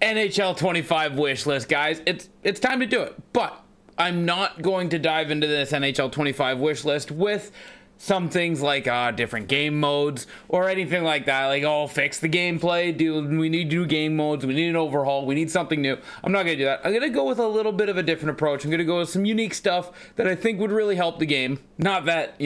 NHL 25 wish list, guys. It's time to do it. But I'm not going to dive into this NHL 25 wish list with some things like different game modes or anything like that. Like, oh, fix the gameplay. We need new game modes. We need an overhaul. We need something new. I'm not going to do that. I'm going to go with a little bit of a different approach. I'm going to go with some unique stuff that I think would really help the game. Not that,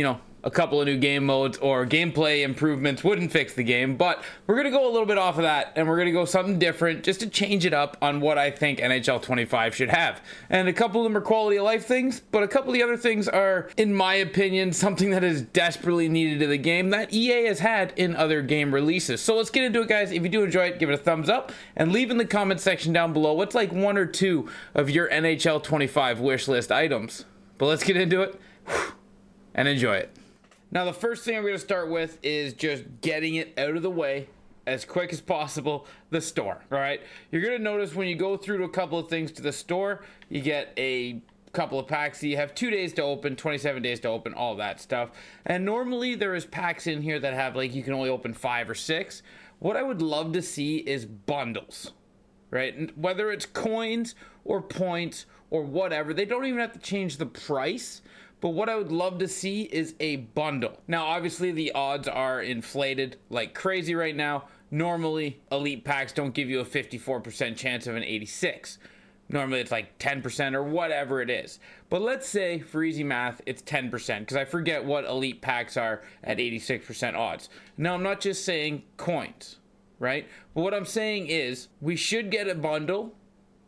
a couple of new game modes or gameplay improvements wouldn't fix the game, but we're going to go a little bit off of that, and we're going to go something different just to change it up on what I think NHL 25 should have. And a couple of them are quality of life things, but a couple of the other things are, in my opinion, something that is desperately needed in the game that EA has had in other game releases. So let's get into it, guys. If you do enjoy it, give it a thumbs up, and leave in the comment section down below what's like one or two of your NHL 25 wish list items. But let's get into it and enjoy it. Now, the first thing I'm going to start with is just getting it out of the way as quick as possible, the store, all right? You're going to notice when you go through to a couple of things to the store, you get a couple of packs. So you have 2 days to open, 27 days to open, all that stuff. And normally there is packs in here that have, like, you can only open 5 or 6. What I would love to see is bundles, right? And whether it's coins or points or whatever, they don't even have to change the price. But what I would love to see is a bundle. Now, obviously, the odds are inflated like crazy right now. Normally, elite packs don't give you a 54% chance of an 86. Normally, it's like 10% or whatever it is. But let's say, for easy math, it's 10%, because I forget what elite packs are at 86% odds. Now, I'm not just saying coins, right? But what I'm saying is we should get a bundle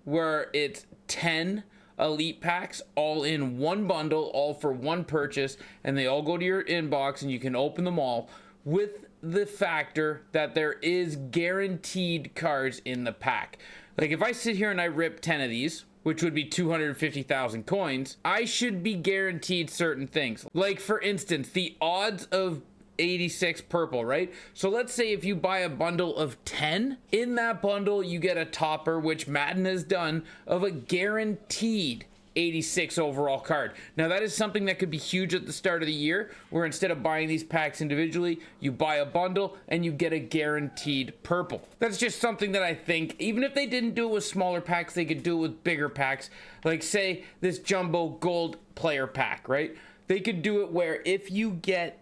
where it's 10 elite packs all in one bundle, all for one purchase, and they all go to your inbox and you can open them all, with the factor that there is guaranteed cards in the pack. Like, if I sit here and I rip 10 of these, which would be 250,000 coins, I should be guaranteed certain things. Like, for instance, the odds of 86 purple, right? So let's say if you buy a bundle of 10, in that bundle you get a topper, which Madden has done, of a guaranteed 86 overall card. Now, that is something that could be huge at the start of the year, where instead of buying these packs individually, you buy a bundle and you get a guaranteed purple. That's just something that I think, even if they didn't do it with smaller packs, they could do it with bigger packs. Like, say this jumbo gold player pack, right? They could do it where if you get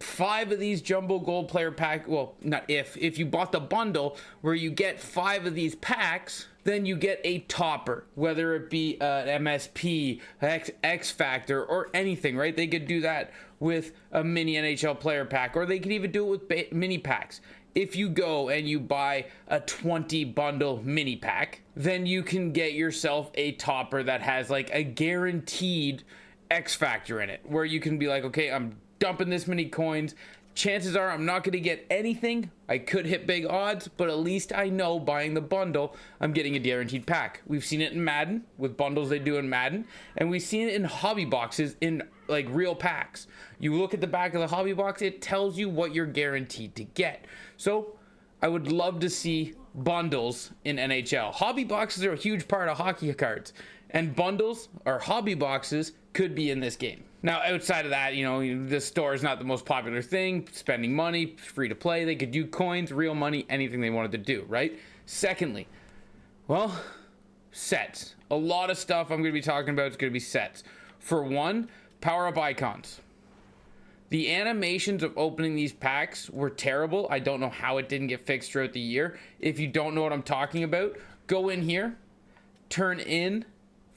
5 of these jumbo gold player pack, well, not if you bought the bundle where you get 5 of these packs, then you get a topper, whether it be an MSP, X Factor, or anything, right? They could do that with a mini NHL player pack, or they could even do it with mini packs. If you go and you buy a 20 bundle mini pack, then you can get yourself a topper that has like a guaranteed X Factor in it, where you can be like, okay, I'm dumping this many coins. Chances are I'm not going to get anything. I could hit big odds, but at least I know buying the bundle, I'm getting a guaranteed pack. We've seen it in Madden with bundles they do in Madden, and we've seen it in hobby boxes in like real packs. You look at the back of the hobby box, it tells you what you're guaranteed to get. So I would love to see bundles in NHL. Hobby boxes are a huge part of hockey cards, and bundles or hobby boxes could be in this game. Now, outside of that, the store is not the most popular thing. Spending money, free to play. They could do coins, real money, anything they wanted to do, right? Secondly, well, sets. A lot of stuff I'm going to be talking about is going to be sets. For one, power-up icons. The animations of opening these packs were terrible. I don't know how it didn't get fixed throughout the year. If you don't know what I'm talking about, go in here, turn in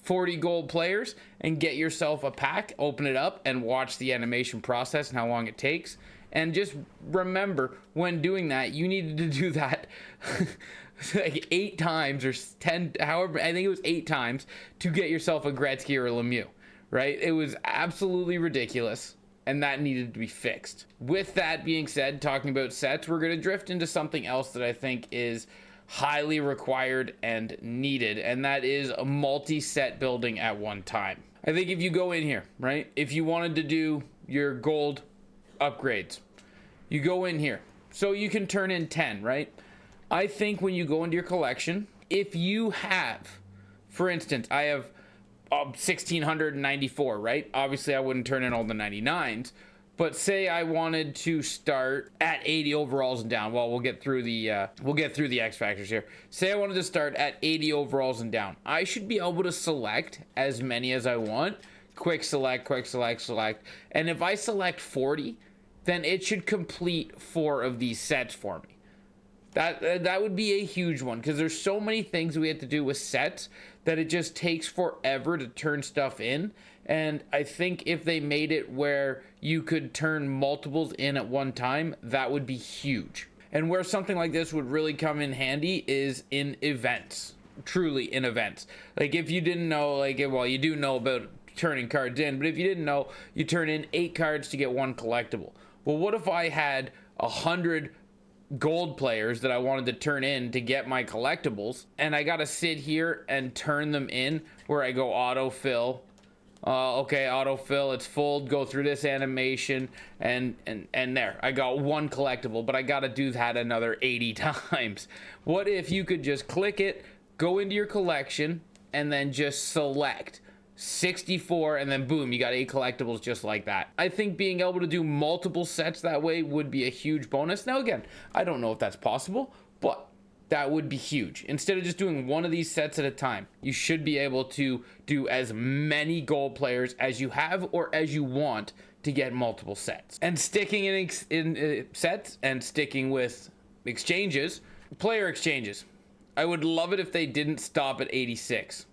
40 gold players, and get yourself a pack, open it up, and watch the animation process and how long it takes. And just remember, when doing that, you needed to do that like 8 times or 10, however, I think it was 8 times to get yourself a Gretzky or a Lemieux, right? It was absolutely ridiculous, and that needed to be fixed. With that being said, talking about sets, we're going to drift into something else that I think is highly required and needed, and that is a multi-set building at one time. I think if you go in here, right, if you wanted to do your gold upgrades, you go in here, so you can turn in 10, right? I think when you go into your collection, if you have, for instance, I have 1694, right? Obviously I wouldn't turn in all the 99s, But say I wanted to start at 80 overalls and down. Well, we'll get through the X factors here. Say I wanted to start at 80 overalls and down. I should be able to select as many as I want. Quick select. And if I select 40, then it should complete 4 of these sets for me. That would be a huge one, because there's so many things we have to do with sets that it just takes forever to turn stuff in. And I think if they made it where you could turn multiples in at one time, that would be huge. And where something like this would really come in handy is in events. Truly in events. Like, if you didn't know, like, well, you do know about turning cards in, but if you didn't know, you turn in 8 cards to get 1 collectible. Well, what if I had 100 gold players that I wanted to turn in to get my collectibles, and I gotta sit here and turn them in where I go autofill. Okay, autofill, it's full, go through this animation, and there, I got 1 collectible, but I gotta do that another 80 times. What if you could just click it, go into your collection, and then just select 64, and then boom, you got 8 collectibles just like that. I think being able to do multiple sets that way would be a huge bonus. Now again, I don't know if that's possible, but that would be huge. Instead of just doing one of these sets at a time, you should be able to do as many gold players as you have or as you want to get multiple sets. And sticking in sets and sticking with exchanges, player exchanges. I would love it if they didn't stop at 86.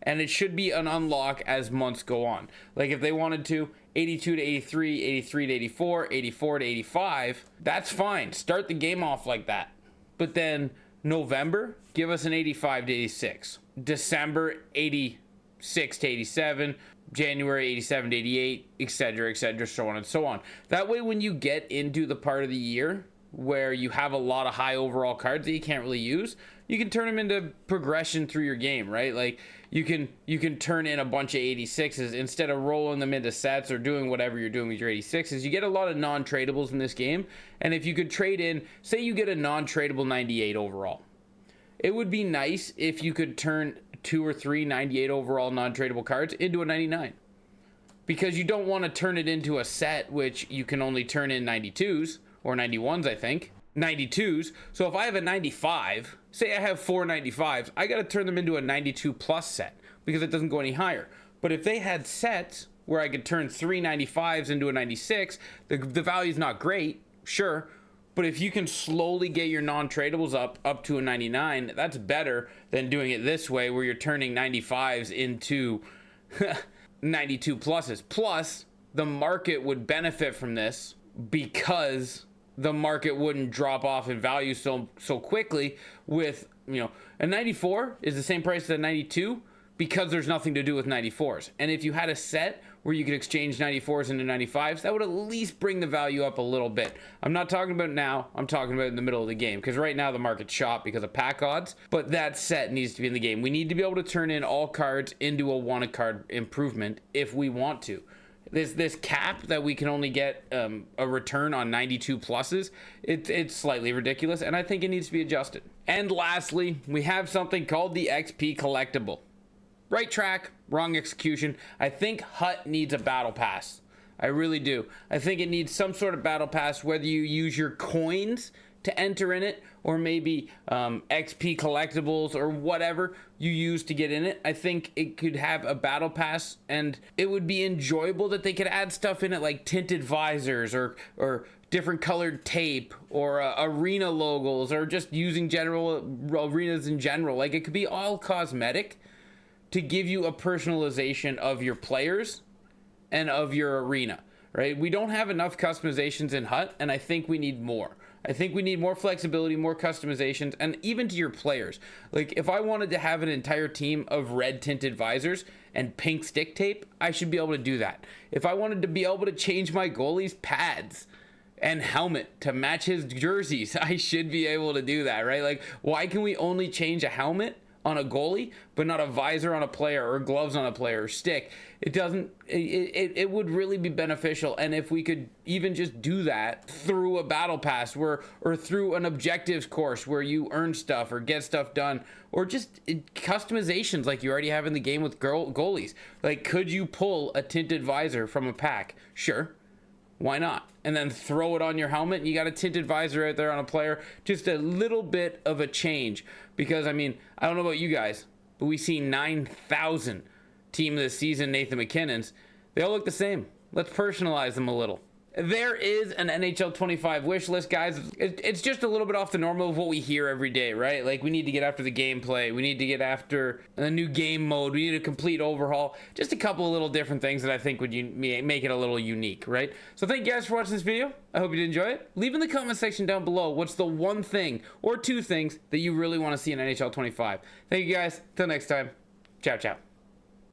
And it should be an unlock as months go on. Like, if they wanted to 82 to 83, 83 to 84, 84 to 85, that's fine. Start the game off like that. But then November, give us an 85 to 86. December, 86 to 87. January, 87 to 88, etc., so on and so on. That way, when you get into the part of the year where you have a lot of high overall cards that you can't really use, you can turn them into progression through your game, right? Like, you can turn in a bunch of 86s instead of rolling them into sets or doing whatever you're doing with your 86s. You get a lot of non-tradables in this game, and if you could trade in, say you get a non-tradable 98 overall, it would be nice if you could turn 2 or 3 98 overall non-tradable cards into a 99, because you don't want to turn it into a set which you can only turn in 92s or 91s, I think. 92s. So if I have a 95, say I have 4 95s, I got to turn them into a 92 plus set because it doesn't go any higher. But if they had sets where I could turn 3 95s into a 96, the value's not great, sure. But if you can slowly get your non-tradables up to a 99, that's better than doing it this way where you're turning 95s into 92 pluses. Plus, the market would benefit from this because the market wouldn't drop off in value so quickly. With, a 94 is the same price as a 92 because there's nothing to do with 94s. And if you had a set where you could exchange 94s into 95s, that would at least bring the value up a little bit. I'm not talking about now, I'm talking about in the middle of the game, because right now the market's shot because of pack odds, but that set needs to be in the game. We need to be able to turn in all cards into a wanted card improvement if we want to. This cap that we can only get a return on 92 pluses, it's slightly ridiculous, and I think it needs to be adjusted. And lastly, we have something called the XP collectible. Right track, wrong execution. I think HUT needs a battle pass. I really do. I think it needs some sort of battle pass, whether you use your coins to enter in it, or maybe XP collectibles or whatever you use to get in it. I think it could have a battle pass, and it would be enjoyable that they could add stuff in it like tinted visors or different colored tape or arena logos, or just using general arenas in general. Like, it could be all cosmetic to give you a personalization of your players and of your arena, right? We don't have enough customizations in HUT, and I think we need more. I think we need more flexibility, more customizations, and even to your players. Like, if I wanted to have an entire team of red tinted visors and pink stick tape, I should be able to do that. If I wanted to be able to change my goalie's pads and helmet to match his jerseys, I should be able to do that, right? Like, why can we only change a helmet on a goalie but not a visor on a player, or gloves on a player, or stick? It would really be beneficial. And if we could even just do that through a battle pass or through an objectives course where you earn stuff or get stuff done, or just customizations like you already have in the game with goalies. Like, could you pull a tinted visor from a pack? Sure. why not? And then throw it on your helmet, and you got a tinted visor out there on a player. Just a little bit of a change. Because, I mean, I don't know about you guys, but we see 9,000 team of the season Nathan McKinnons. They all look the same. Let's personalize them a little. There is an NHL 25 wish list, guys. It's just a little bit off the normal of what we hear every day, right? Like, we need to get after the gameplay. We need to get after a new game mode. We need a complete overhaul. Just a couple of little different things that I think would make it a little unique, right? So thank you guys for watching this video. I hope you did enjoy it. Leave in the comment section down below what's the one thing or two things that you really want to see in NHL 25. Thank you guys. Till next time. Ciao, ciao.